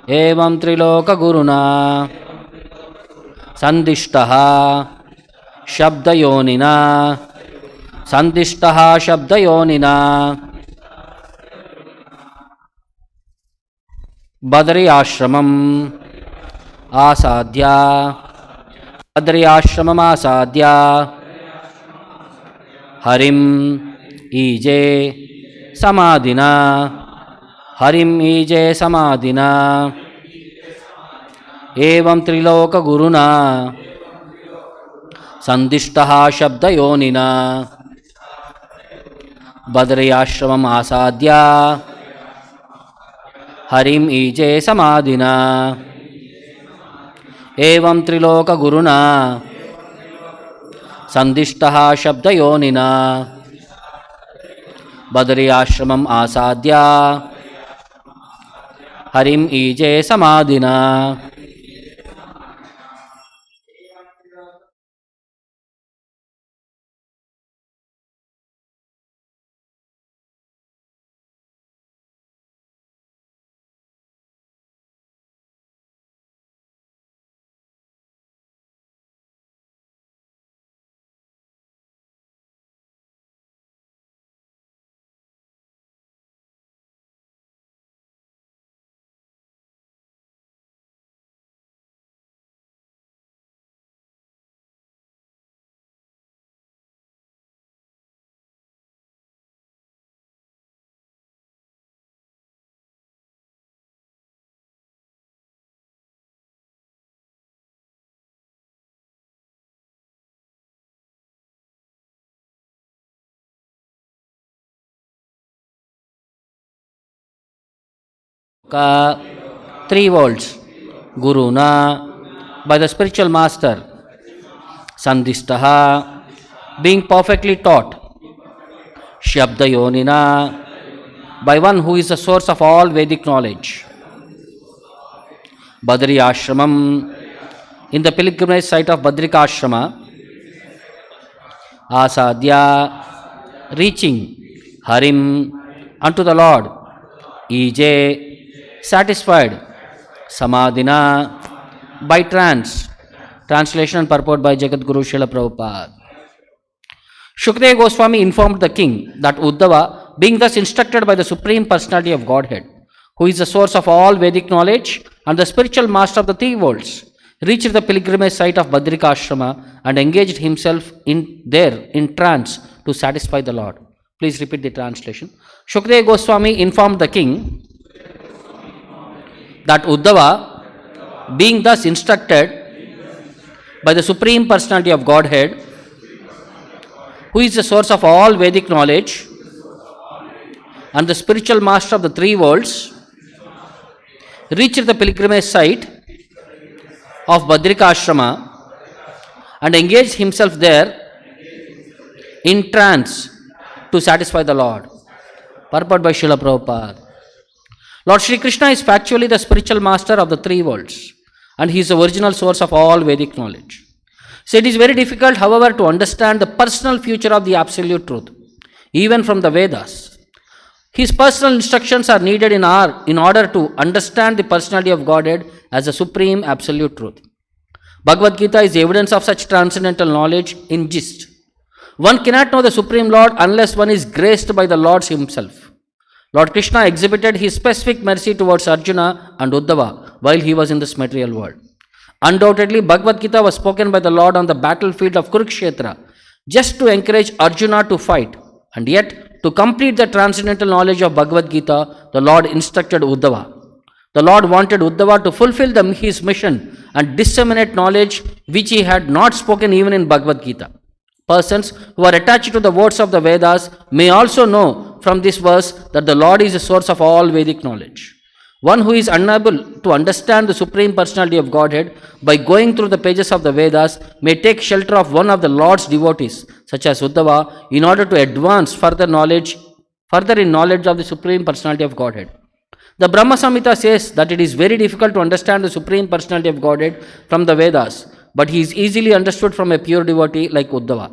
evam triloka guruna sandishtaha shabdayonina sandishtaha shabdayonina Badarikāśramam asadhya Badarikāśramam asadhya Harim ije samadhina Harim ije samadhina Evam triloka guruna Sandishtaha shabdayonina Badarikāśramam asadhya Harim ije samadhina Evam triloka guruna Sandishtaha shabdayonina Badarikāśramam asadhya Harim ije samadhina. Three worlds. Guruna, by the spiritual master. Sandishtaha, being perfectly taught. Shabdayonina, by one who is the source of all Vedic knowledge. Badarikāśramam, in the pilgrimage site of Badarikāśrama. Asadhya, reaching. Harim, unto the Lord. Ije, satisfied. Samadhina, by trance. Translation and purport by Jagadguru Srila Prabhupada. Śukadeva Gosvāmī informed the king that Uddhava, being thus instructed by the Supreme Personality of Godhead, who is the source of all Vedic knowledge and the spiritual master of the three worlds, reached the pilgrimage site of Badarikāśrama and engaged himself in trance to satisfy the Lord. Please repeat the translation. Śukadeva Gosvāmī informed the king that Uddhava, being thus instructed by the Supreme Personality of Godhead, who is the source of all Vedic knowledge and the spiritual master of the three worlds, reached the pilgrimage site of Badarikāśrama and engaged himself there in trance to satisfy the Lord. Purport by Srila Prabhupada. Lord Shri Krishna is factually the spiritual master of the three worlds, and he is the original source of all Vedic knowledge. So it is very difficult, however, to understand the personal future of the absolute truth, even from the Vedas. His personal instructions are needed in order to understand the personality of Godhead as the supreme absolute truth. Bhagavad Gita is the evidence of such transcendental knowledge in gist. One cannot know the Supreme Lord unless one is graced by the Lord himself. Lord Krishna exhibited his specific mercy towards Arjuna and Uddhava while he was in this material world. Undoubtedly, Bhagavad Gita was spoken by the Lord on the battlefield of Kurukshetra just to encourage Arjuna to fight, and yet to complete the transcendental knowledge of Bhagavad Gita, the Lord instructed Uddhava. The Lord wanted Uddhava to fulfill his mission and disseminate knowledge which he had not spoken even in Bhagavad Gita. Persons who are attached to the words of the Vedas may also know from this verse that the Lord is the source of all Vedic knowledge. One who is unable to understand the Supreme Personality of Godhead by going through the pages of the Vedas may take shelter of one of the Lord's devotees, such as Uddhava, in order to advance further in knowledge of the Supreme Personality of Godhead. The Brahma Samhita says that it is very difficult to understand the Supreme Personality of Godhead from the Vedas, but he is easily understood from a pure devotee like Uddhava.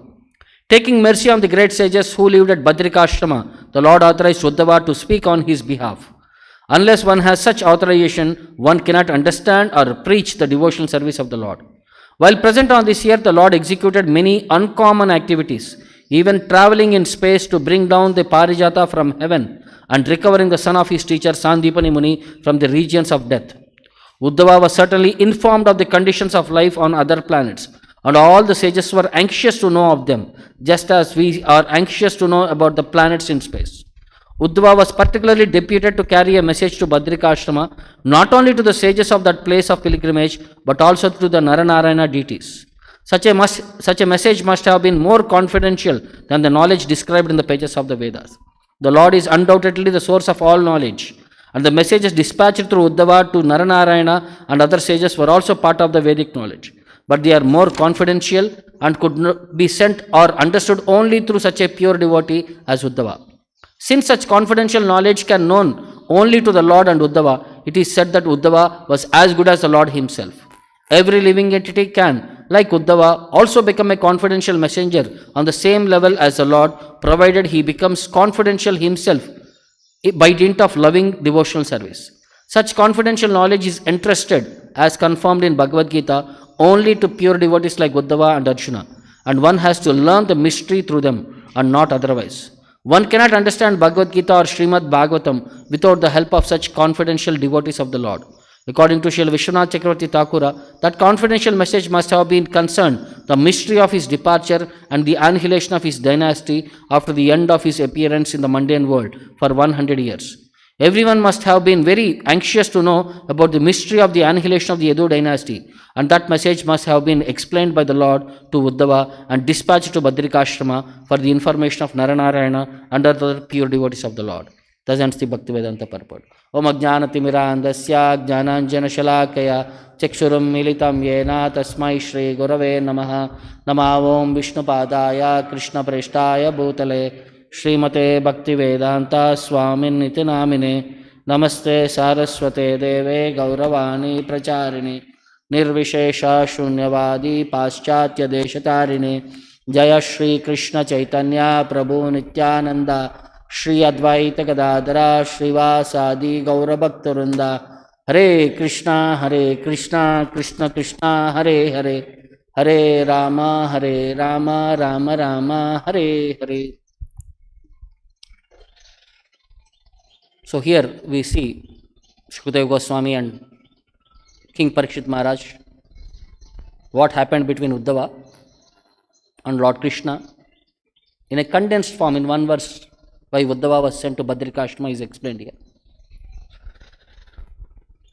Taking mercy on the great sages who lived at Badarikāśrama, the Lord authorized Uddhava to speak on his behalf. Unless one has such authorization, one cannot understand or preach the devotional service of the Lord. While present on this earth, the Lord executed many uncommon activities, even traveling in space to bring down the Parijata from heaven and recovering the son of his teacher Sandipani Muni from the regions of death. Uddhava was certainly informed of the conditions of life on other planets, and all the sages were anxious to know of them, just as we are anxious to know about the planets in space. Uddhava was particularly deputed to carry a message to Badarikāśrama, not only to the sages of that place of pilgrimage, but also to the Naranarayana deities. Such a message must have been more confidential than the knowledge described in the pages of the Vedas. The Lord is undoubtedly the source of all knowledge, and the messages dispatched through Uddhava to Naranarayana and other sages were also part of the Vedic knowledge. But they are more confidential and could not be sent or understood only through such a pure devotee as Uddhava. Since such confidential knowledge can known only to the Lord and Uddhava, it is said that Uddhava was as good as the Lord himself. Every living entity can, like Uddhava, also become a confidential messenger on the same level as the Lord, provided he becomes confidential himself by dint of loving devotional service. Such confidential knowledge is entrusted, as confirmed in Bhagavad Gita, only to pure devotees like Uddhava and Arjuna, and one has to learn the mystery through them and not otherwise. One cannot understand Bhagavad Gita or Srimad Bhagavatam without the help of such confidential devotees of the Lord. According to Srila Vishwanath Chakravarti Thakura, that confidential message must have been concerned the mystery of his departure and the annihilation of his dynasty after the end of his appearance in the mundane world for 100 years. Everyone must have been very anxious to know about the mystery of the annihilation of the Yadu dynasty, and that message must have been explained by the Lord to Uddhava and dispatched to Badarikāśrama for the information of Naranarayana and other pure devotees of the Lord. Thus ends the Bhaktivedanta purport. Om Ajnanatimiraandasya Jnananjana Shalakaya Chakshurum Militam Yena Tasmai Shri Gurave Namaha Namavom Vishnupadaya Krishna Preshtaya Bhutale Srimate Bhaktivedanta Swamin Niti Namine Namaste Saraswate Deve Gauravani Pracharini Nirvishesha Shunyavadi Paschatya Deshatarine Jaya Shri Krishna Chaitanya Prabhu Nityananda Shri Advaita Gadadara Srivasadi Gaurabhaktarunda Hare Krishna Krishna Krishna Hare Hare Hare Rama Rama Rama Hare Hare. So here we see Śukadeva Gosvāmī and King Parikshit Maharaj, what happened between Uddhava and Lord Krishna. In a condensed form, in one verse, why Uddhava was sent to Badarikāśrama is explained here.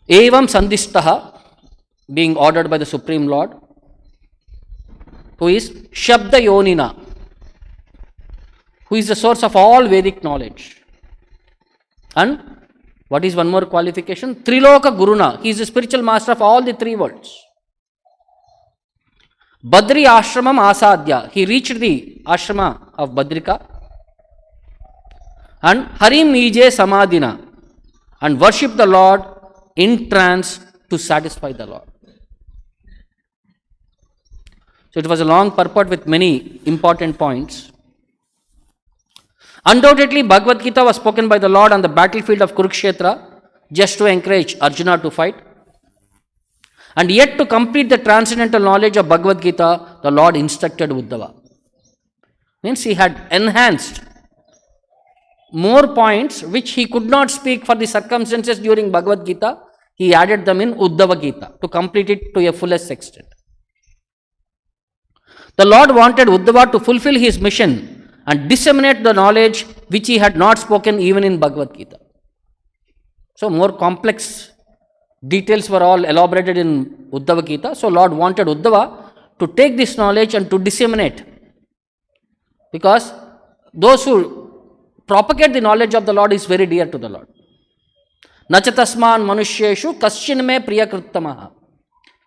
Evam Sandishtaha, being ordered by the Supreme Lord, who is Shabda Yonina, who is the source of all Vedic knowledge. And what is one more qualification? Triloka Guruna, he is the spiritual master of all the three worlds. Badarikāśramam Asadhya, he reached the ashrama of Badarika. And Harim Ije Samadhina, and worship the Lord in trance to satisfy the Lord. So it was a long purport with many important points. Undoubtedly, Bhagavad Gita was spoken by the Lord on the battlefield of Kurukshetra just to encourage Arjuna to fight. And yet to complete the transcendental knowledge of Bhagavad Gita, the Lord instructed Uddhava. Means he had enhanced more points which he could not speak for the circumstances during Bhagavad Gita. He added them in Uddhava Gita to complete it to a fullest extent. The Lord wanted Uddhava to fulfill his mission and disseminate the knowledge which he had not spoken even in Bhagavad Gita. So more complex details were all elaborated in Uddhava Gita. So Lord wanted Uddhava to take this knowledge and to disseminate. Because those who propagate the knowledge of the Lord is very dear to the Lord. Nachatasman manusheshu kaschin me priyakruttamaha.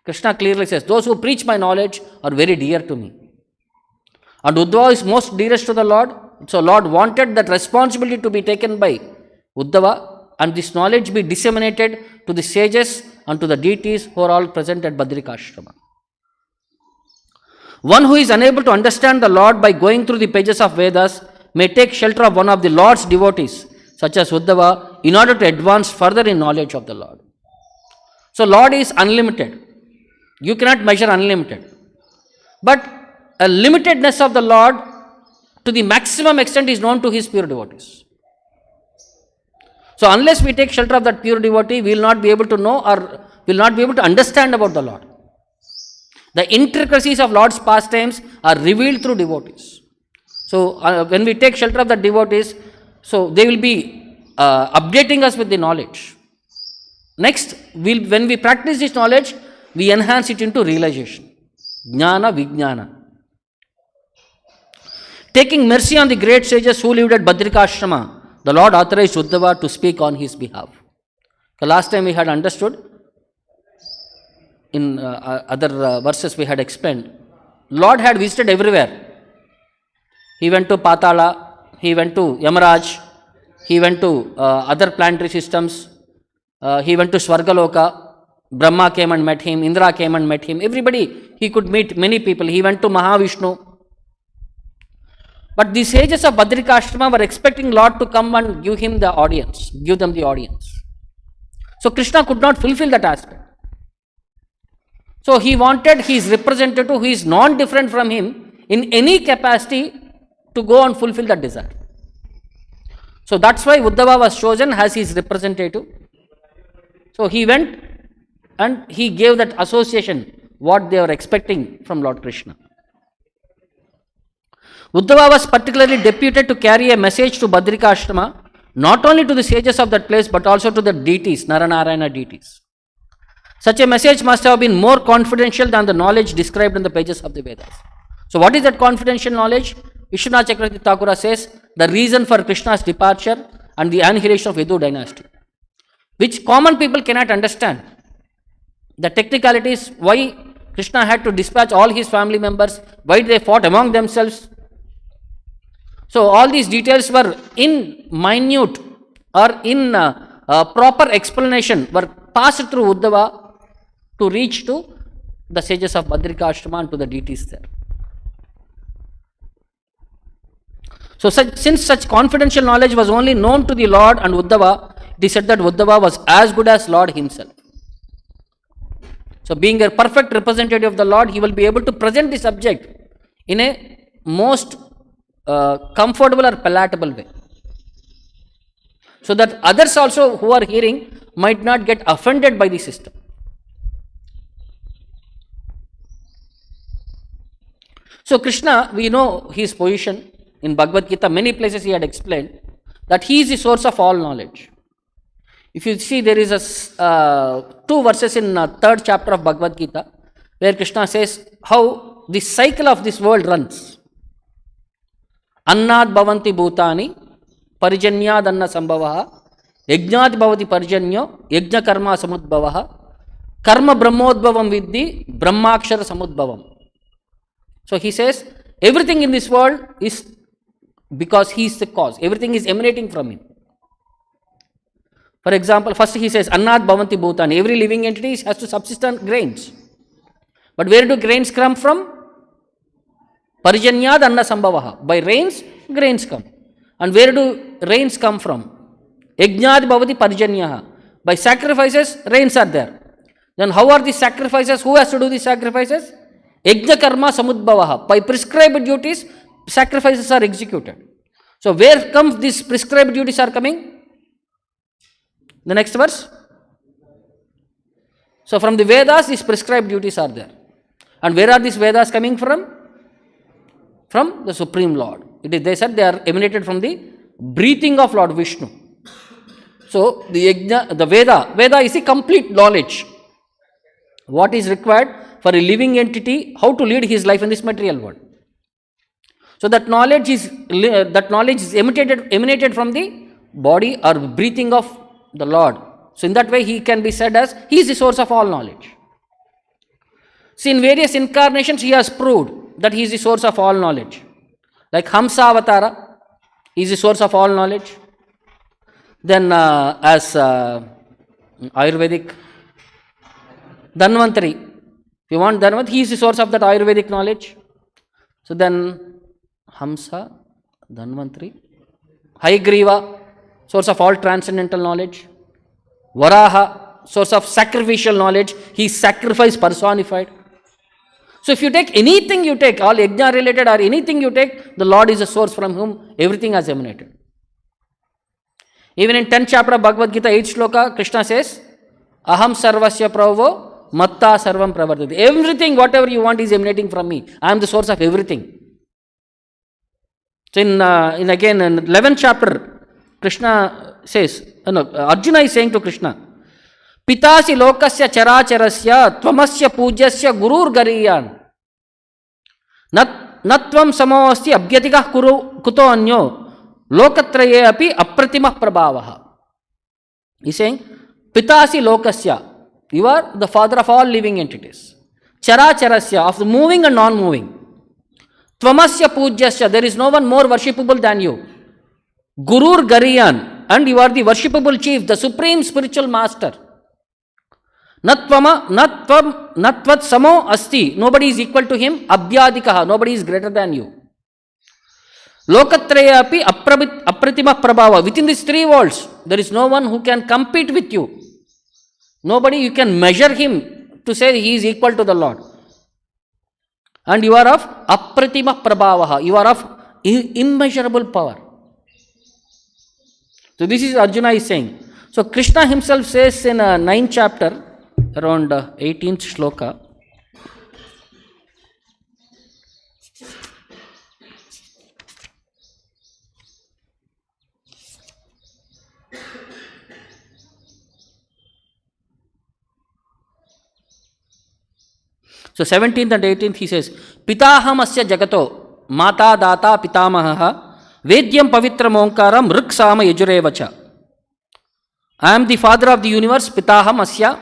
Krishna clearly says, those who preach my knowledge are very dear to me. And Uddhava is most dearest to the Lord. So Lord wanted that responsibility to be taken by Uddhava and this knowledge be disseminated to the sages and to the deities who are all present at Badarikāśrama. One who is unable to understand the Lord by going through the pages of Vedas may take shelter of one of the Lord's devotees, such as Uddhava, in order to advance further in knowledge of the Lord. So Lord is unlimited. You cannot measure unlimited. But a limitedness of the Lord to the maximum extent is known to his pure devotees. So unless we take shelter of that pure devotee, we will not be able to know or will not be able to understand about the Lord. The intricacies of Lord's pastimes are revealed through devotees. So when we take shelter of the devotees, so they will be updating us with the knowledge. Next, when we practice this knowledge, we enhance it into realization. Jnana, Vijnana. Taking mercy on the great sages who lived at Badarikāśrama, the Lord authorized Uddhava to speak on his behalf. The last time we had understood, in other verses we had explained, Lord had visited everywhere. He went to Patala, he went to Yamaraj, he went to other planetary systems, he went to Svargaloka, Brahma came and met him, Indra came and met him, everybody, he could meet many people. He went to Maha Vishu. But the sages of Badarikāśrama were expecting Lord to come and give them the audience. So Krishna could not fulfill that aspect. So he wanted his representative who is non-different from him in any capacity to go and fulfill that desire. So that's why Uddhava was chosen as his representative. So he went and he gave that association what they were expecting from Lord Krishna. Uddhava was particularly deputed to carry a message to Badarikāśrama, not only to the sages of that place but also to the deities, Naranarayana deities. Such a message must have been more confidential than the knowledge described in the pages of the Vedas. So what is that confidential knowledge? Vishwanath Chakravarti Thakura says the reason for Krishna's departure and the annihilation of Yadu dynasty, which common people cannot understand. The technicalities, why Krishna had to dispatch all his family members, why they fought among themselves. So all these details were in minute or in proper explanation were passed through Uddhava to reach to the sages of Badarikāśrama and to the deities there. So since such confidential knowledge was only known to the Lord and Uddhava, it is said that Uddhava was as good as Lord himself. So being a perfect representative of the Lord, he will be able to present the subject in a most comfortable or palatable way. So that others also who are hearing might not get offended by the system. So Krishna, we know his position in Bhagavad Gita, many places he had explained that he is the source of all knowledge. If you see, there is two verses in third chapter of Bhagavad Gita where Krishna says how the cycle of this world runs. Annad bhavanti bhutani parijanyad anna sambhavaha yajnad bhavati parijanyo yajna karma samudbhavaha karma brahmodbhavam vidhi brahmakshara samudbhavam. So he says everything in this world is because he is the cause. Everything is emanating from him. For example, first he says annad bhavanti bhutani. Every living entity has to subsist on grains. But where do grains come from? Parijanyad anna sambhavaha. By rains, grains come. And where do rains come from? Yajnad bhavati parijanyaha. By sacrifices, rains are there. Then how are these sacrifices? Who has to do these sacrifices? Yajna karma samudbhavaha. By prescribed duties, sacrifices are executed. So where comes these prescribed duties are coming? The next verse. So from the Vedas, these prescribed duties are there. And where are these Vedas coming from? From the Supreme Lord. They said they are emanated from the breathing of Lord Vishnu. So the Veda is a complete knowledge. What is required for a living entity, how to lead his life in this material world. So that knowledge is emanated from the body or breathing of the Lord. So in that way he can be said as he is the source of all knowledge. See, in various incarnations he has proved that he is the source of all knowledge. Like Hamsa Avatara, he is the source of all knowledge. Then as Ayurvedic Dhanvantari, if you want Dhanvantari, he is the source of that Ayurvedic knowledge. So then Hamsa, Dhanvantari, Hayagriva, source of all transcendental knowledge. Varaha, source of sacrificial knowledge. He is sacrifice personified. So if you take anything you take, all yajna related or anything you take, the Lord is a source from whom everything has emanated. Even in 10th chapter of Bhagavad Gita, 8th shloka, Krishna says, Aham sarvasya prabhavo matta sarvam pravardhati. Everything, whatever you want is emanating from me. I am the source of everything. So in 11th chapter, Krishna says, Arjuna is saying to Krishna, Pitasi lokasya characharasya tvamasya pujasya gurur gariyan natvam samoasti abhyatikah kuto anyo lokatraye api apratimah prabhavaha. He is saying, Pitasi lokasya, you are the father of all living entities. Characharasya, of the moving and non-moving. Tvamasya pujasya, there is no one more worshipable than you. Gurur gariyan, and you are the worshipable chief, the supreme spiritual master. Natvat samo asti, nobody is equal to him. Abhyadikaha, nobody is greater than you. Lokatraya api apratimah prabhava. Within these three worlds, there is no one who can compete with you. Nobody you can measure him to say he is equal to the Lord. And you are of apratimah prabhavaha. You are of immeasurable power. So this is Arjuna is saying. So Krishna himself says in 9th chapter, around 18th shloka, so 17th and 18th he says, Pitaham asya jagato mata data pitamaha vedyam pavitram omkaram riksama yajurevacha. I am the father of the universe, Pitaham asya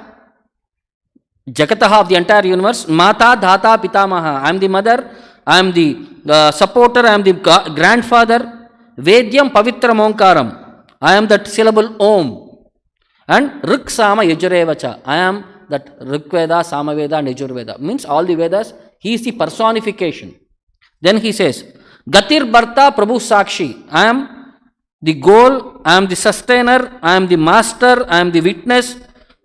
jagataha, of the entire universe, mata dhata pitamaha. I am the mother, I am the supporter, I am the grandfather. Vedyam pavitram omkaram, I am that syllable om. And riksama yajurevacha, I am that Rigveda, Samaveda and Yajurveda. Means all the Vedas, he is the personification. Then he says, Gatir Bharta Prabhu Sakshi, I am the goal, I am the sustainer, I am the master, I am the witness.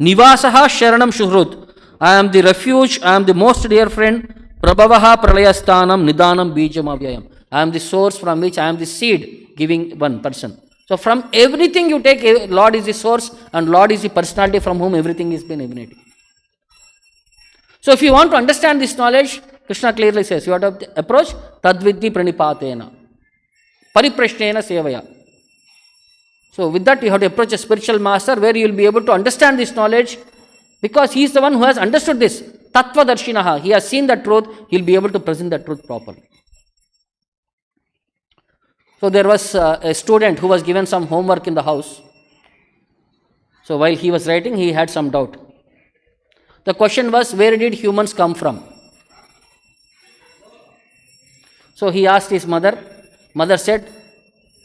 Nivasaha Sharanam Shuhrut, I am the refuge, I am the most dear friend. Prabhavaha Pralayasthanam Nidanam Bijam Avyayam, I am the source from which I am the seed giving one person. So from everything you take, Lord is the source and Lord is the personality from whom everything is been emanating. So if you want to understand this knowledge, Krishna clearly says, you have to approach Tadvidhi Pranipatena, Pariprashnena Sevaya. So with that you have to approach a spiritual master where you will be able to understand this knowledge, because he is the one who has understood this. Tattva Darshinaha, he has seen the truth, he will be able to present the truth properly. So there was a student who was given some homework in the house. So while he was writing, he had some doubt. The question was, where did humans come from? So he asked his mother. Mother said,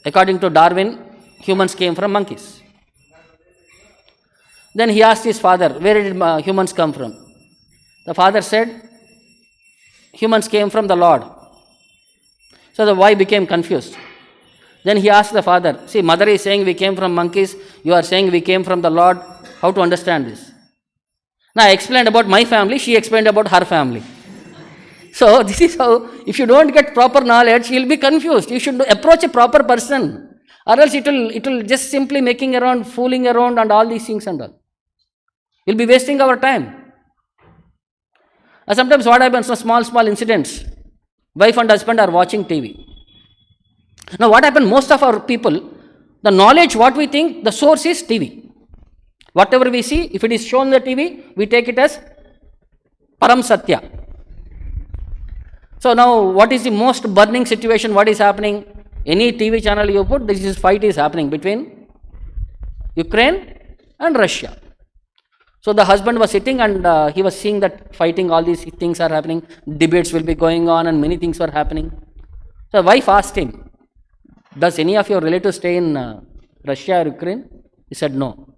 according to Darwin, humans came from monkeys. Then he asked his father, where did humans come from? The father said, humans came from the Lord. So the boy became confused. Then he asked the father, see, mother is saying we came from monkeys, you are saying we came from the Lord. How to understand this? Now I explained about my family, she explained about her family. So this is how, if you don't get proper knowledge, you will be confused. You should approach a proper person, or else it will just simply making around, fooling around and all these things and all. We'll be wasting our time. And sometimes what happens, small incidents, wife and husband are watching TV. Now what happens, most of our people, the knowledge what we think, the source is TV. Whatever we see, if it is shown in the TV, we take it as Param Satya. So now what is the most burning situation, what is happening? Any TV channel you put, this is fight is happening between Ukraine and Russia. So the husband was sitting and he was seeing that fighting, all these things are happening, debates will be going on and many things were happening. So the wife asked him, does any of your relatives stay in Russia or Ukraine? He said no.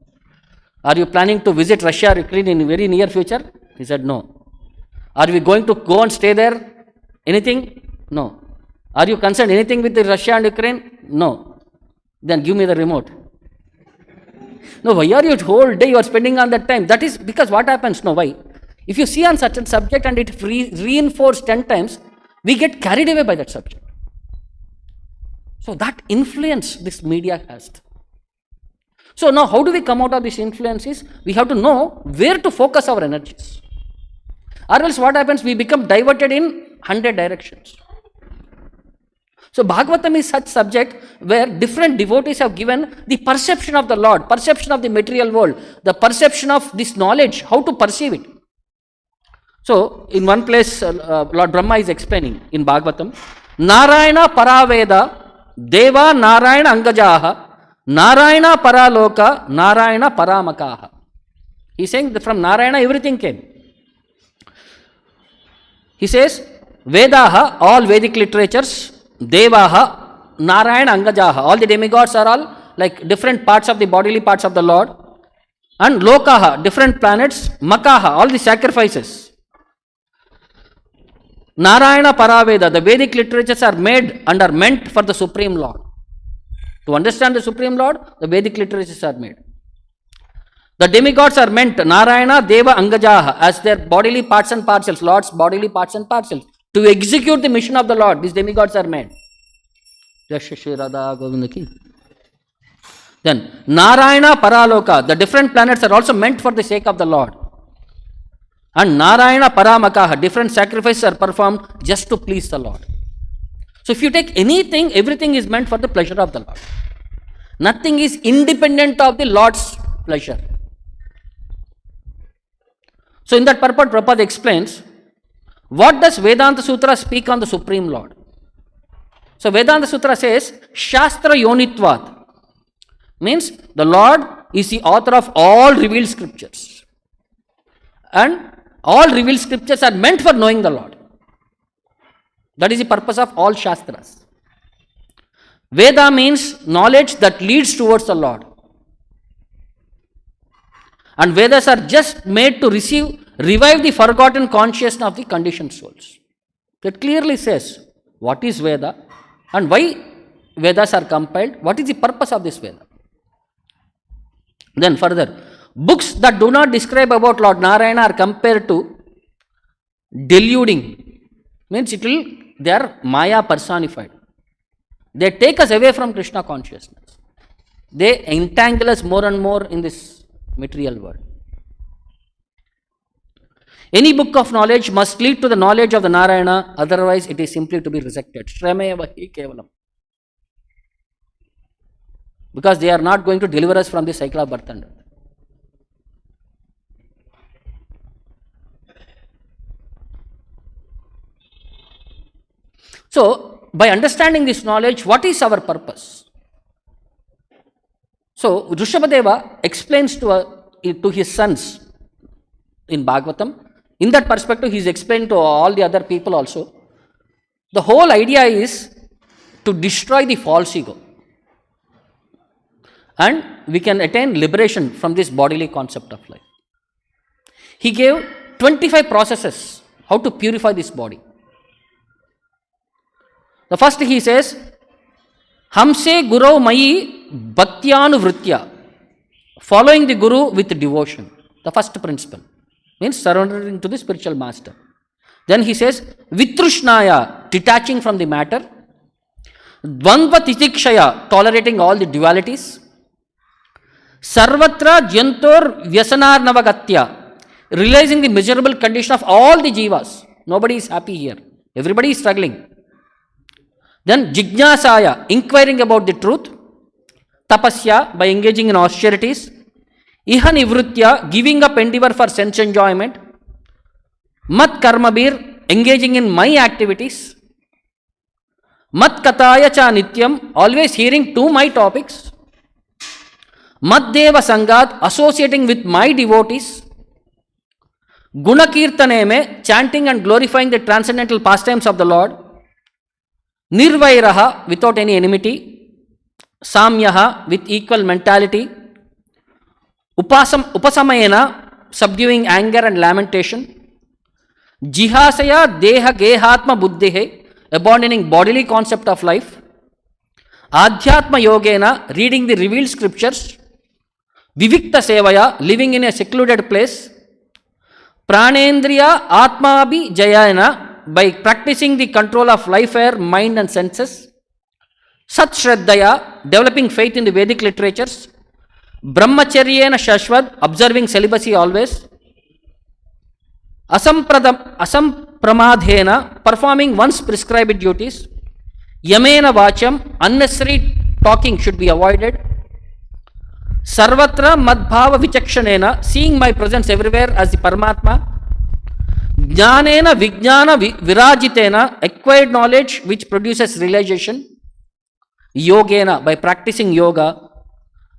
Are you planning to visit Russia or Ukraine in very near future? He said no. Are we going to go and stay there? Anything? No. Are you concerned anything with Russia and Ukraine? No. Then give me the remote. No, why are you whole day you are spending on that time? That is because what happens? No, why? If you see on such a subject and it reinforced 10 times, we get carried away by that subject. So that influence this media has. So now how do we come out of these influences? We have to know where to focus our energies. Or else what happens? We become diverted in 100 directions. So Bhagavatam is such subject where different devotees have given the perception of the Lord, perception of the material world, the perception of this knowledge, how to perceive it. So in one place Lord Brahma is explaining in Bhagavatam, Narayana Paraveda Deva Narayana Angajaha Narayana Paraloka Narayana Paramakaha. He is saying that from Narayana everything came. He says Vedaha, all Vedic literatures, Devaha, Narayana Angajaha, all the demigods are all like different parts of the bodily parts of the Lord. And Lokaha, different planets, Makaha, all the sacrifices. Narayana Paraveda, the Vedic literatures are made and are meant for the Supreme Lord. To understand the Supreme Lord, the Vedic literatures are made. The demigods are meant, Narayana, Deva, Angajaha, as their bodily parts and parcels, Lord's bodily parts and parcels. To execute the mission of the Lord, these demigods are made. Then, Narayana Paraloka, the different planets are also meant for the sake of the Lord. And Narayana Paramakaha, different sacrifices are performed just to please the Lord. So if you take anything, everything is meant for the pleasure of the Lord. Nothing is independent of the Lord's pleasure. So in that purport, Prabhupada explains, what does Vedanta Sutra speak on the Supreme Lord? So Vedanta Sutra says, Shastra Yonitvat, means the Lord is the author of all revealed scriptures. And all revealed scriptures are meant for knowing the Lord. That is the purpose of all Shastras. Veda means knowledge that leads towards the Lord. And Vedas are just made to revive the forgotten consciousness of the conditioned souls. That clearly says what is Veda and why Vedas are compiled, what is the purpose of this Veda. Then further, books that do not describe about Lord Narayana are compared to deluding. Means they are Maya personified. They take us away from Krishna consciousness. They entangle us more and more in this material world. Any book of knowledge must lead to the knowledge of the Narayana, otherwise it is simply to be rejected. Shrameva hi kevalam. Because they are not going to deliver us from the cycle of birth and death. So, by understanding this knowledge, what is our purpose? So, Rishabhadeva explains to his sons in Bhagavatam. In that perspective, he is explained to all the other people also. The whole idea is to destroy the false ego. And we can attain liberation from this bodily concept of life. He gave 25 processes how to purify this body. The first he says, Hamse Guru Mayi Bhaktyanu Vritya, following the Guru with devotion. The first principle means surrendering to the spiritual master. Then he says, Vitrushnaya, detaching from the matter. Dvandva Titikshaya, tolerating all the dualities. Sarvatra Jantor Vyasanarnavagatya, realizing the miserable condition of all the jivas. Nobody is happy here. Everybody is struggling. Then Jijnasaya, inquiring about the truth. Tapasya, by engaging in austerities. Iha Nivritya, giving up endeavor for sense enjoyment. Mat Karmabir, engaging in my activities. Mat Kataya Cha Nityam, always hearing to my topics. Mat Deva Sangat, associating with my devotees. Guna Kirtane me, chanting and glorifying the transcendental pastimes of the Lord. Nirvairaha, without any enmity. Samyaha, with equal mentality. Upasamayena, subduing anger and lamentation. Jihasaya deha gehatma buddhihe, abandoning bodily concept of life. Adhyatma yogena, reading the revealed scriptures. Vivikta Sevaya, living in a secluded place. Pranendriya Atmabhi Jayana, by practicing the control of life, air, mind and senses. Sat Shraddhaya, developing faith in the Vedic literatures. Brahmacharyena Shashwat, observing celibacy always. Asampramadhena, performing one's prescribed duties. Yamena Vacham, unnecessary talking should be avoided. Sarvatra Madbhava Vichakshanena, seeing my presence everywhere as the Paramatma. Jnanena Vijnana Virajitena, acquired knowledge which produces realization. Yogena, by practicing yoga,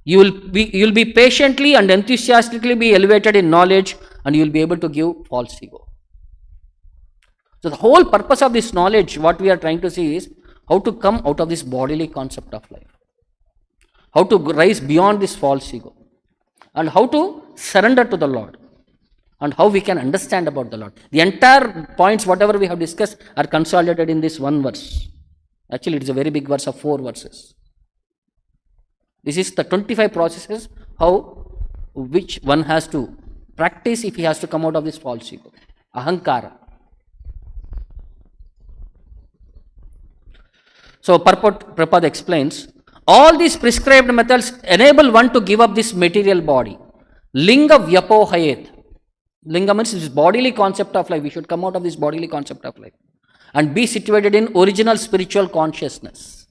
you will be patiently and enthusiastically be elevated in knowledge, and you will be able to give false ego. So the whole purpose of this knowledge, what we are trying to see is how to come out of this bodily concept of life, how to rise beyond this false ego, and how to surrender to the Lord, and how we can understand about the Lord. The entire points, whatever we have discussed, are consolidated in this one verse. Actually, it is a very big verse of 4 verses. This is the 25 processes which one has to practice if he has to come out of this false ego, ahankara. So Prabhupada explains, all these prescribed methods enable one to give up this material body. Linga vyapohayet. Linga means this bodily concept of life. We should come out of this bodily concept of life and be situated in original spiritual consciousness.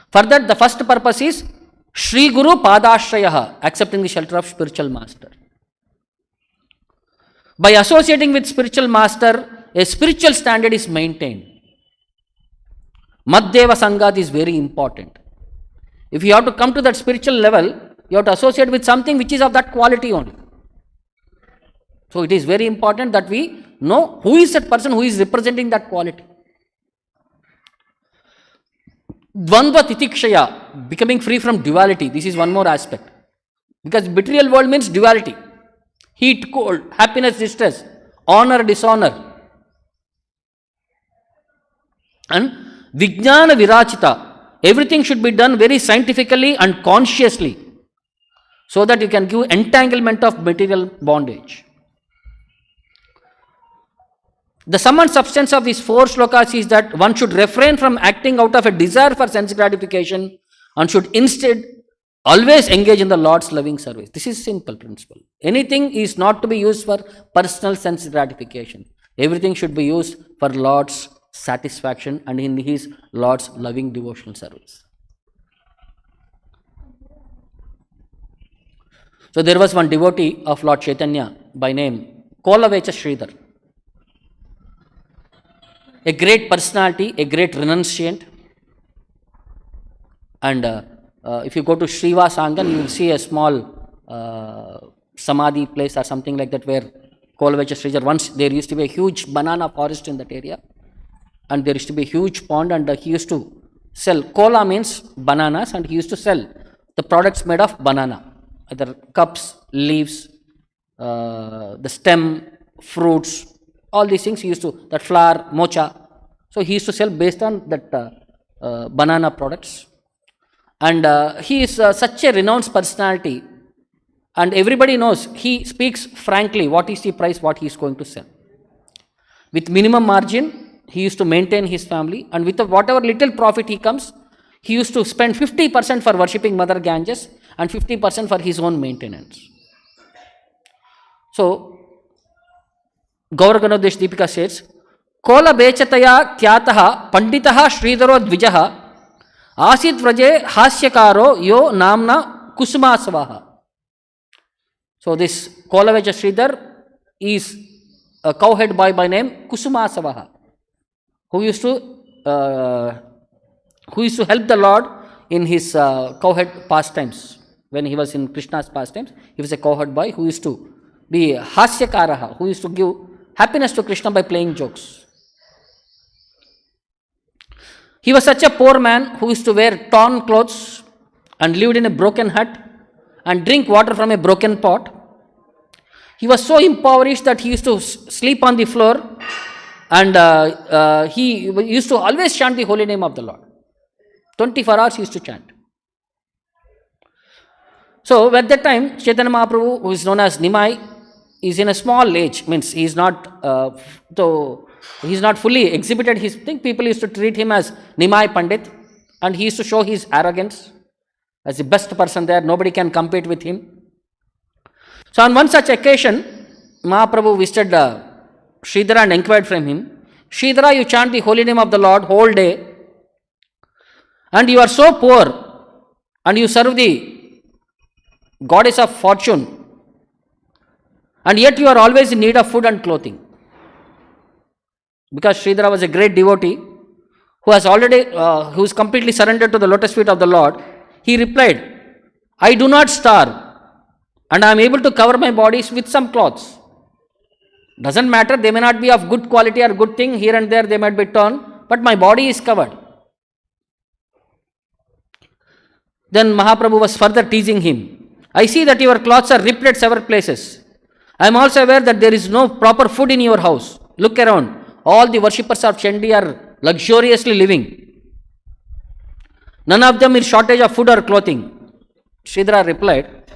For that, the first purpose is Shri Guru Padashrayaha, accepting the shelter of spiritual master. By associating with spiritual master, a spiritual standard is maintained. Maddeva Sangat is very important. If you have to come to that spiritual level, you have to associate with something which is of that quality only. So it is very important that we know who is that person who is representing that quality. Dvandva titikshaya, becoming free from duality. This is one more aspect. Because material world means duality. Heat, cold, happiness, distress, honor, dishonor. And Vijnana Virachita, everything should be done very scientifically and consciously, so that you can give entanglement of material bondage. The sum and substance of these 4 slokas is that one should refrain from acting out of a desire for sense gratification and should instead always engage in the Lord's loving service. This is simple principle. Anything is not to be used for personal sense gratification. Everything should be used for Lord's satisfaction and in his Lord's loving devotional service. So there was one devotee of Lord Chaitanya by name Kolavecha Sridhar. A great personality, a great renunciant. And if you go to Sriva Sangan, you will see a small samadhi place or something like that where Kolavecha Sridhar, once there used to be a huge banana forest in that area. And there used to be a huge pond, and he used to sell. Kola means bananas, and he used to sell the products made of banana. Either cups, leaves, the stem, fruits, all these things he used to, that flour, mocha. So he used to sell based on that banana products. And he is such a renounced personality, and everybody knows he speaks frankly what is the price, what he is going to sell. With minimum margin, he used to maintain his family, and with whatever little profit he comes, he used to spend 50% for worshipping Mother Ganges and 50% for his own maintenance. So, Gauraganodhesh Deepika says, Kola Bechataya Kyataha Panditaha Sridharo Dvijaha Asit Vraje Hasyakaro Yo Namna Kusumasavaha. So, this Kola Becha Sridhar is a cowhead boy by name Kusumasavaha, who used to help the Lord in his cowherd pastimes. When he was in Krishna's pastimes, he was a cowherd boy who used to be hasyakaraha, who used to give happiness to Krishna by playing jokes. He was such a poor man who used to wear torn clothes and lived in a broken hut and drink water from a broken pot. He was so impoverished that he used to sleep on the floor, and he used to always chant the holy name of the Lord. 24 hours he used to chant. So at that time, Chaitanya Mahaprabhu, who is known as Nimai, is in a small age, means he is not fully exhibited his thing. People used to treat him as Nimai Pandit, and he used to show his arrogance as the best person there. Nobody can compete with him. So on one such occasion, Mahaprabhu visited Sridhara and inquired from him, Sridhara, you chant the holy name of the Lord whole day, and you are so poor, and you serve the goddess of fortune, and yet you are always in need of food and clothing. Because Sridhara was a great devotee who is completely surrendered to the lotus feet of the Lord, he replied, I do not starve, and I am able to cover my bodies with some clothes. Doesn't matter, they may not be of good quality or good thing, here and there they might be torn, but my body is covered. Then Mahaprabhu was further teasing him. I see that your clothes are ripped at several places. I am also aware that there is no proper food in your house. Look around. All the worshippers of Chandi are luxuriously living. None of them is shortage of food or clothing. Sridhara replied,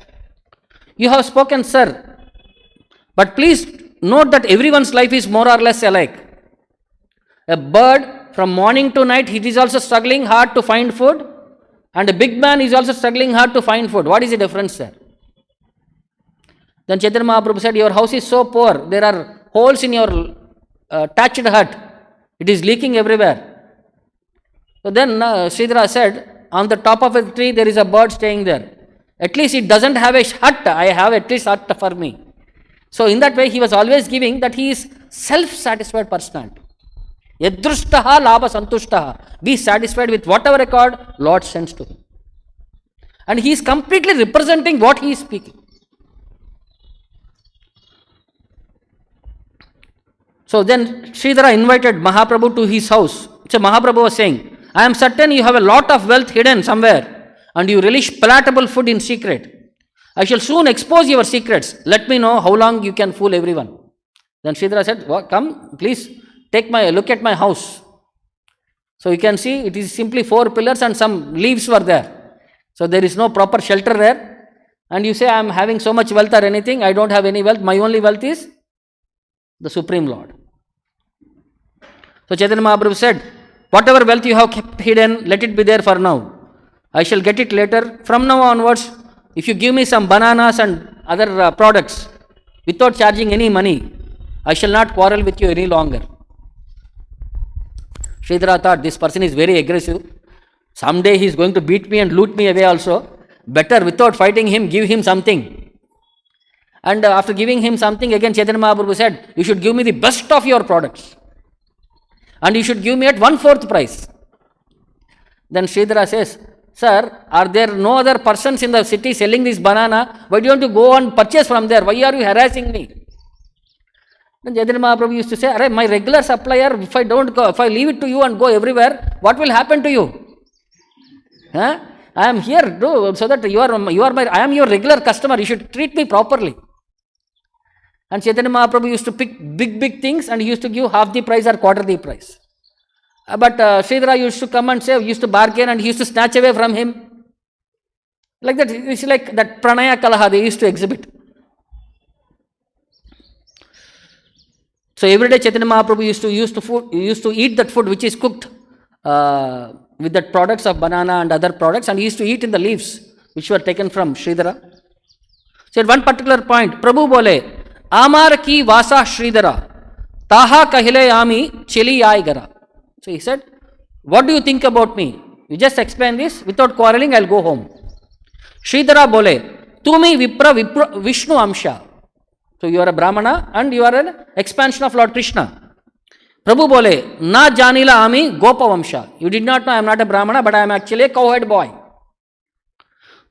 you have spoken, sir, but please note that everyone's life is more or less alike. A bird, from morning to night, he is also struggling hard to find food, and a big man is also struggling hard to find food. What is the difference there? Then Chaitanya Mahaprabhu said, your house is so poor, there are holes in your thatched hut. It is leaking everywhere. So then Sridhara said, on the top of a tree there is a bird staying there. At least it doesn't have a hut, I have at least hut for me. So in that way he was always giving that he is self-satisfied personality. Yadrushtaha labha santushtaha. Be satisfied with whatever record Lord sends to him. And he is completely representing what he is speaking. So then Sridhara invited Mahaprabhu to his house. So Mahaprabhu was saying, I am certain you have a lot of wealth hidden somewhere and you relish palatable food in secret. I shall soon expose your secrets. Let me know how long you can fool everyone. Then Sridhara said, come, please look at my house. So you can see it is simply 4 pillars and some leaves were there. So there is no proper shelter there. And you say, I am having so much wealth or anything. I don't have any wealth. My only wealth is the Supreme Lord. So Chaitanya Mahaprabhu said, whatever wealth you have kept hidden, let it be there for now. I shall get it later. From now onwards, if you give me some bananas and other products without charging any money, I shall not quarrel with you any longer. Sridhara thought, this person is very aggressive. Someday he is going to beat me and loot me away also. Better without fighting him, give him something. And after giving him something, again Chaitanya Mahaprabhu said, you should give me the best of your products. And you should give me at 1/4 price. Then Sridhara says, sir, are there no other persons in the city selling this banana? Why don't you go and purchase from there? Why are you harassing me? Then Chaitanya Mahaprabhu used to say, my regular supplier, if I leave it to you and go everywhere, what will happen to you? I am here so that I am your regular customer. You should treat me properly. And Chaitanya Mahaprabhu used to pick big things and he used to give half the price or quarter the price. But Sridhara used to come and say, used to bargain and he used to snatch away from him. Like that, it's like that pranaya kalaha they used to exhibit. So every day Chaitanya Mahaprabhu used to eat that food which is cooked with that products of banana and other products, and he used to eat in the leaves which were taken from Sridhara. So at one particular point, Prabhu bole, Amar ki vasa Sridhara, taha kahile yami cheli yai gara. So he said, what do you think about me? You just explain this, without quarreling, I'll go home. Sridhara bole, tumi vipra Vishnu amsha. So you are a Brahmana and you are an expansion of Lord Krishna. Prabhu bole, na janila ami gopa vamsha. You did not know I am not a Brahmana, but I am actually a cowherd boy.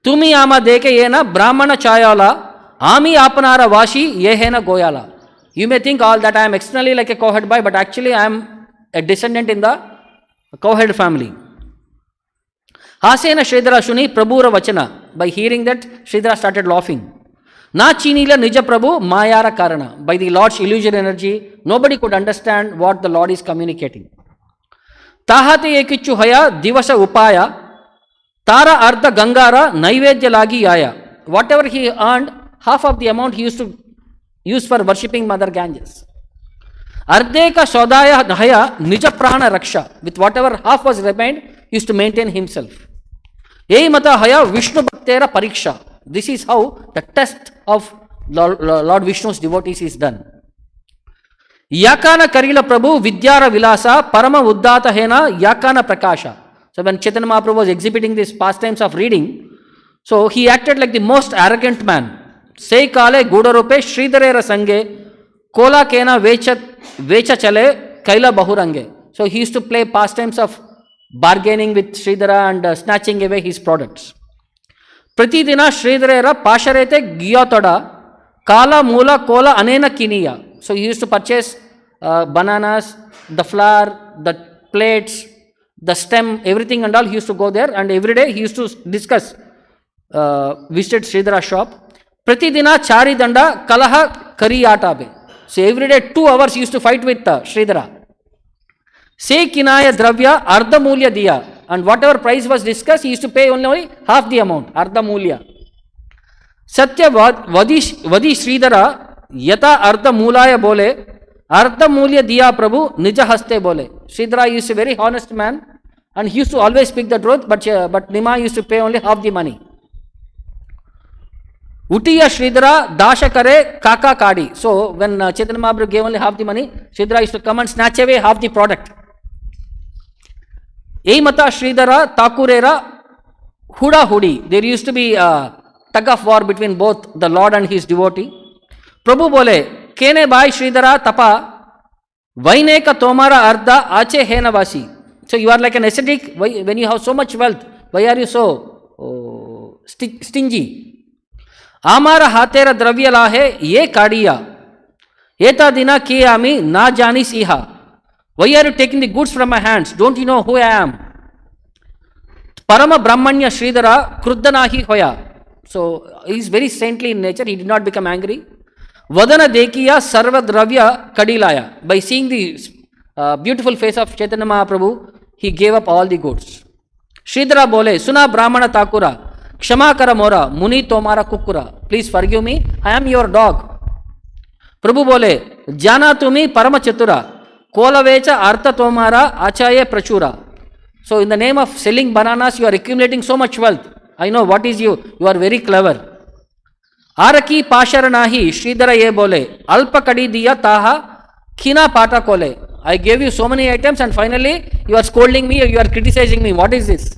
Tumi ama deke yena Brahmana chayala, ami apanara vashi yehena goyala. You may think all that I am externally like a cowherd boy, but actually I am a descendant in the cowherd family. Hasena Sridhara shuni Prabhura vachana. By hearing that, Sridhara started laughing. Na chinila nija Prabhu mayara karana. By the Lord's illusion energy, nobody could understand what the Lord is communicating. Tahate ekichu haya divasa upaya, tara artha gangara naivedya lagi yaya. whatever he earned, half of the amount he used to use for worshipping Mother Ganges. Ardeka Shodaya Nahaya Nija Prana Raksha. With whatever half was remained, he used to maintain himself. Mata Haya Vishnu Bhaktera Pariksha. This is how the test of Lord Vishnu's devotees is done. Yakana Karila Prabhu Vidyara Vilasa Parama Uddhata Hena Yakana Prakasha. So when Chaitanya Mahaprabhu was exhibiting these pastimes of reading, so he acted like the most arrogant man. Se kale gudarupe Sridharera Sange Kola Kena Vecha Chale Kaila Bahurange. So he used to play pastimes of bargaining with Sridhara and snatching away his products. Pratidina Sridharera Pasharete Gyatoda Kala Mula Kola Anena Kiniya. So he used to purchase bananas, the flour, the plates, the stem, everything and all. He used to go there, and every day he used to discuss, visit Sridhara's shop. Pratidina Chari Danda Kalaha Kariyatabe. So every day 2 hours he used to fight with Sridhara. Se Kinaya Dravya Ardha Mulya Diya. And whatever price was discussed, he used to pay only half the amount, Ardha Mulya. Satya Vadi Sridhara Yata Ardha Mulaya Bole Ardha Mulya Diya Prabhu Nija Haste Bole. Sridhara is a very honest man, and he used to always speak the truth, but Nima used to pay only half the money. Utiya Sridhara Dasha Kare Kaka Kadi. So when Chaitanya Mahaprabhu gave only half the money, Sridhara used to come and snatch away half the product. Mata Sridhara Thakurera Huda Hudi. There used to be a tug of war between both the Lord and his devotee. Prabhu bole, Kene Bhai Sridhara Tapa Vaine ka Tomara Ardha Ache Hena Vasi. So you are like an ascetic. When you have so much wealth, why are you so stingy? Amara Hatera Dravya Lahe Ye Kadiya Eta Dina Ki Ami Na Janis Iha. Why are you taking the goods from my hands? Don't you know who I am? Parama Brahmanya Sridhara Kruddanahi Hoya. So he is very saintly in nature. He did not become angry. Vadana Dekiya Sarva Dravya Kadilaya. By seeing the beautiful face of Chaitanya Mahaprabhu, he gave up all the goods. Sridhara Bole Suna Brahmana Thakura Kshama Kara Mora Muni Tomara Kukura. Please forgive me. I am your dog. Prabhu Bole Jana Tumi Parama Chatura Kolavecha Artha Tomara Achaye Prachura. So in the name of selling bananas, you are accumulating so much wealth. I know what is you. You are very clever. Araki Pasharanahi Sridhara Ye Bole Alpa Kadi Diya Taha Khina Pata Kole. I gave you so many items, and finally you are scolding me, you are criticizing me. What is this?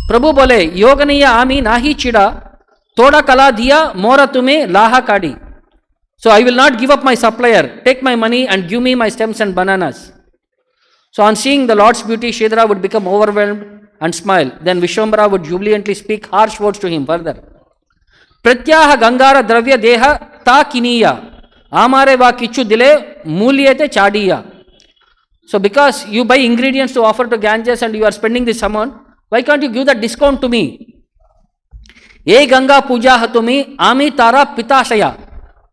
Prabhu Bole Yoganiya Ami Nahi Chida Toda Kala Diya Mora Tume Laha Kadi. So I will not give up my supplier. Take my money and give me my stems and bananas. So on seeing the Lord's beauty, Sridhara would become overwhelmed and smile. Then Vishwambara would jubilantly speak harsh words to him further. Pratyaha Gangara Dravya Deha Ta Kiniya Amare Va Kichu Dile Mulyete Chadiya. So because you buy ingredients to offer to Ganges and you are spending this amount, why can't you give that discount to me? Ye Ganga Puja Hatumi Ami Tara Pitashaya.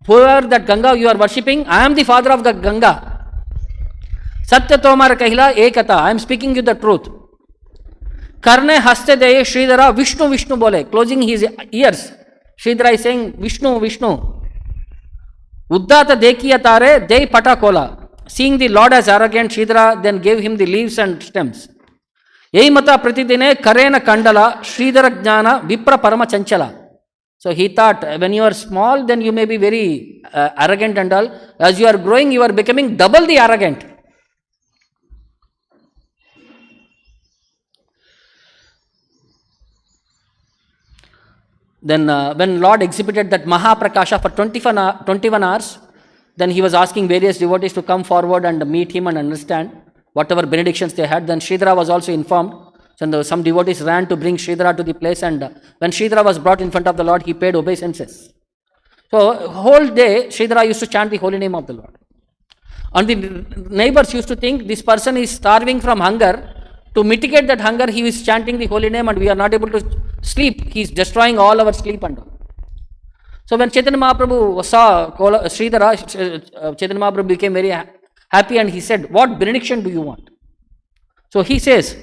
Whoever that Ganga you are worshipping, I am the father of the Ganga. Satya Tomar Kahila Ekata. I am speaking you the truth. Karne Haste Deye Sridhara Vishnu Vishnu Bole. Closing his ears. Sridhara is saying Vishnu Vishnu. Uddhata Dekiya Tare Dei Pata Kola. Seeing the Lord as arrogant, Sridhara then gave him the leaves and stems. Ei Mata Pratidine Karena Kandala Sridhara Jnana Vipra Parama Chanchala. So he thought, when you are small, then you may be very arrogant and all. As you are growing, you are becoming double the arrogant. Then when Lord exhibited that Mahaprakasha for 21 hours, then he was asking various devotees to come forward and meet him and understand whatever benedictions they had. Then Sridhara was also informed. So some devotees ran to bring Sridhara to the place, and when Sridhara was brought in front of the Lord, he paid obeisances. So whole day Sridhara used to chant the holy name of the Lord. And the neighbors used to think this person is starving from hunger. To mitigate that hunger, he is chanting the holy name and we are not able to sleep. He is destroying all our sleep and all. So when Chaitanya Mahaprabhu saw Sridhara, Chaitanya Mahaprabhu became very happy and he said, what benediction do you want? So he says,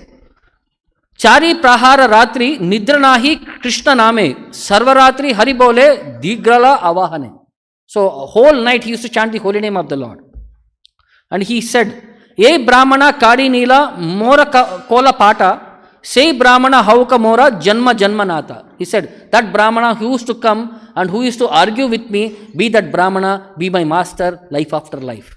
चारी प्रहार रात्रि निद्र नाही कृष्ण नामे सर्वरात्रि हरि बोले दिग्रला avahane. So whole night he used to chant the holy name of the Lord. And he said, "Ye Brahmana Kadi Nila Mora Kola Pata, say Brahmana Hauka Mora Janma Janmanata." He said, that Brahmana who used to come and who used to argue with me, be that Brahmana, be my master, life after life.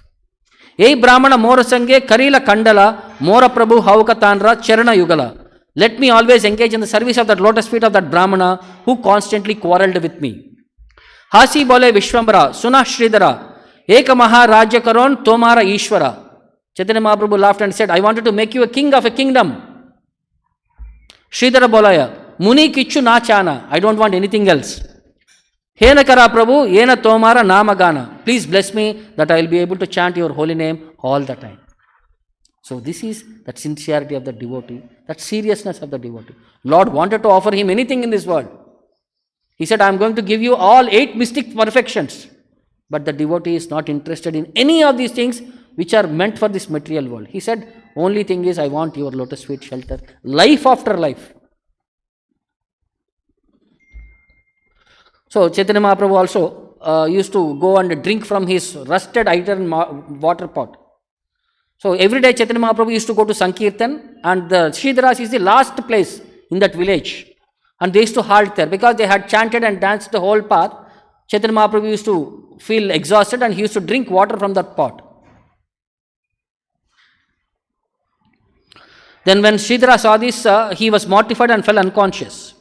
Ye Brahmana Mora Sange Karila Kandala, Mora Prabhu Hauka Tanra Charana Yugala. Let me always engage in the service of that lotus feet of that Brahmana who constantly quarreled with me. Hasi bole Vishwambara, Suna Shridhara, Eka Maha Rajya Karon, Tomara Ishvara. Chaitanya Mahaprabhu laughed and said, I wanted to make you a king of a kingdom. Shridhara Bolaya, Muni Kichu Na Chana, I don't want anything else. Hena Kara Prabhu, Yena Tomara Namagana. Please bless me that I will be able to chant your holy name all the time. So this is that sincerity of the devotee, that seriousness of the devotee. Lord wanted to offer him anything in this world. He said, I am going to give you all 8 mystic perfections. But the devotee is not interested in any of these things which are meant for this material world. He said, only thing is I want your lotus feet shelter, life after life. So Chaitanya Mahaprabhu also used to go and drink from his rusted iron water pot. So every day Chaitanya Mahaprabhu used to go to Sankirtan, and the Sridharas is the last place in that village. And they used to halt there because they had chanted and danced the whole path. Chaitanya Mahaprabhu used to feel exhausted and he used to drink water from that pot. Then when Sridhara saw this, he was mortified and fell unconscious.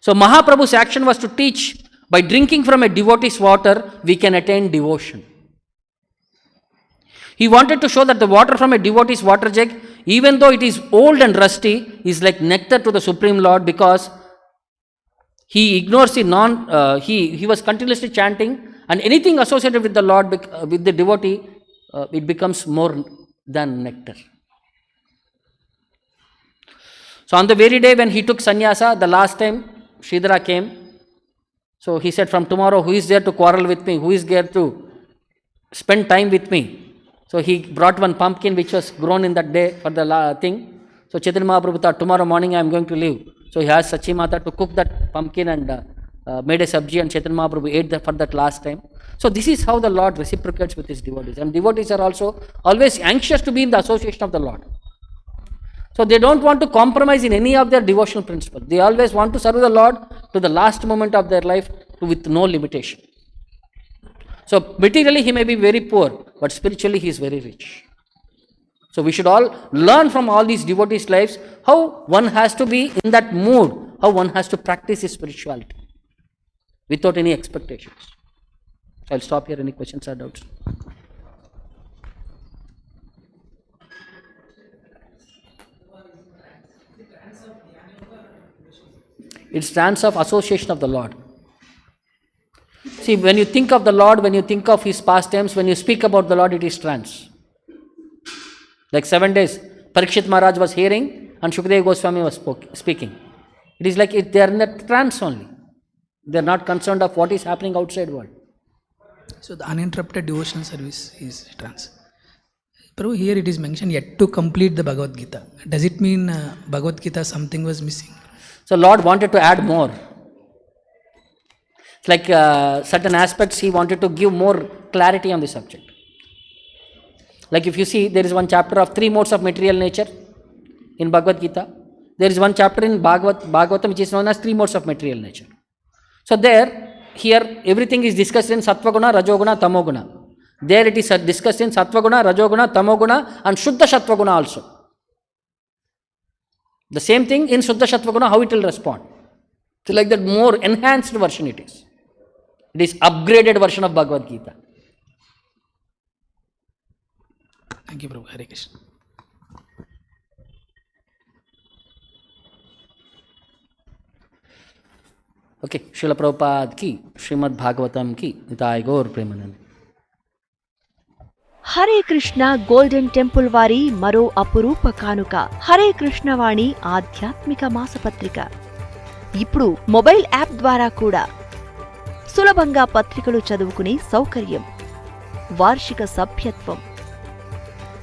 So Mahaprabhu's action was to teach, by drinking from a devotee's water, we can attain devotion. He wanted to show that the water from a devotee's water jug, even though it is old and rusty, is like nectar to the Supreme Lord, because he ignores the he was continuously chanting, and anything associated with the Lord, with the devotee, it becomes more than nectar. So on the very day when he took sannyasa, the last time Sridhara came, so he said, from tomorrow, who is there to quarrel with me? Who is there to spend time with me? So he brought one pumpkin which was grown in that day for the thing. So Chaitanya Mahaprabhu thought, tomorrow morning I am going to leave. So he asked Sachi Mata to cook that pumpkin and made a sabji, and Chaitanya Mahaprabhu ate that for that last time. So this is how the Lord reciprocates with his devotees. And devotees are also always anxious to be in the association of the Lord. So they don't want to compromise in any of their devotional principles. They always want to serve the Lord to the last moment of their life with no limitation. So materially he may be very poor, but spiritually he is very rich. So we should all learn from all these devotees' lives how one has to be in that mood, how one has to practice his spirituality without any expectations. So I'll stop here. Any questions or doubts? It's trance of association of the Lord. See, when you think of the Lord, when you think of his pastimes, when you speak about the Lord, it is trance. Like 7 days, Parikshit Maharaj was hearing and Śukadeva Gosvāmī was speaking. It is like they are in the trance only. They are not concerned of what is happening outside world. So the uninterrupted devotional service is trance. Prabhu, here it is mentioned yet to complete the Bhagavad Gita. Does it mean Bhagavad Gita something was missing? So Lord wanted to add more. It's like certain aspects he wanted to give more clarity on the subject. Like if you see, there is one chapter of 3 modes of material nature in Bhagavad Gita. There is one chapter in Bhagavatam which is known as 3 modes of material nature. So here everything is discussed in Sattvaguna, Rajoguna, Tamoguna. There it is discussed in Sattvaguna, Rajoguna, Tamoguna and Shuddha Sattvaguna also. The same thing in Shuddha Sattvaguna, how it will respond. So like that more enhanced version it is. It is upgraded version of Bhagavad Gita. Thank you, Prabhu. Hare Krishna. Okay, Srila Prabhupada ki, Srimad Bhagavatam ki, Nitai Gaur Premanand. Hare Krishna golden temple వారి మరో అపురూప కానుక హరే కృష్ణవాణి ఆధ్యాత్మిక మాసపత్రిక. ఇప్పుడు mobile app ద్వారా కూడా సులభంగా పత్రికలు చదువుకునే సౌకర్యం, వార్షిక సభ్యత్వం,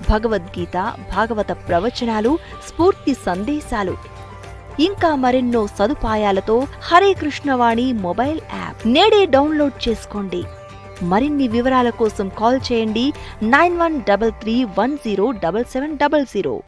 భగవద్గీత, భాగవత ప్రవచనాలు, స్ఫూర్తి సందేశాలు, ఇంకా మరెన్నో సదుపాయాలతో హరే కృష్ణవాణి మొబైల్ యాప్ నేడే డౌన్లోడ్ చేసుకోండి. మరిన్ని వివరాల కోసం కాల్ చేయండి 9133107700.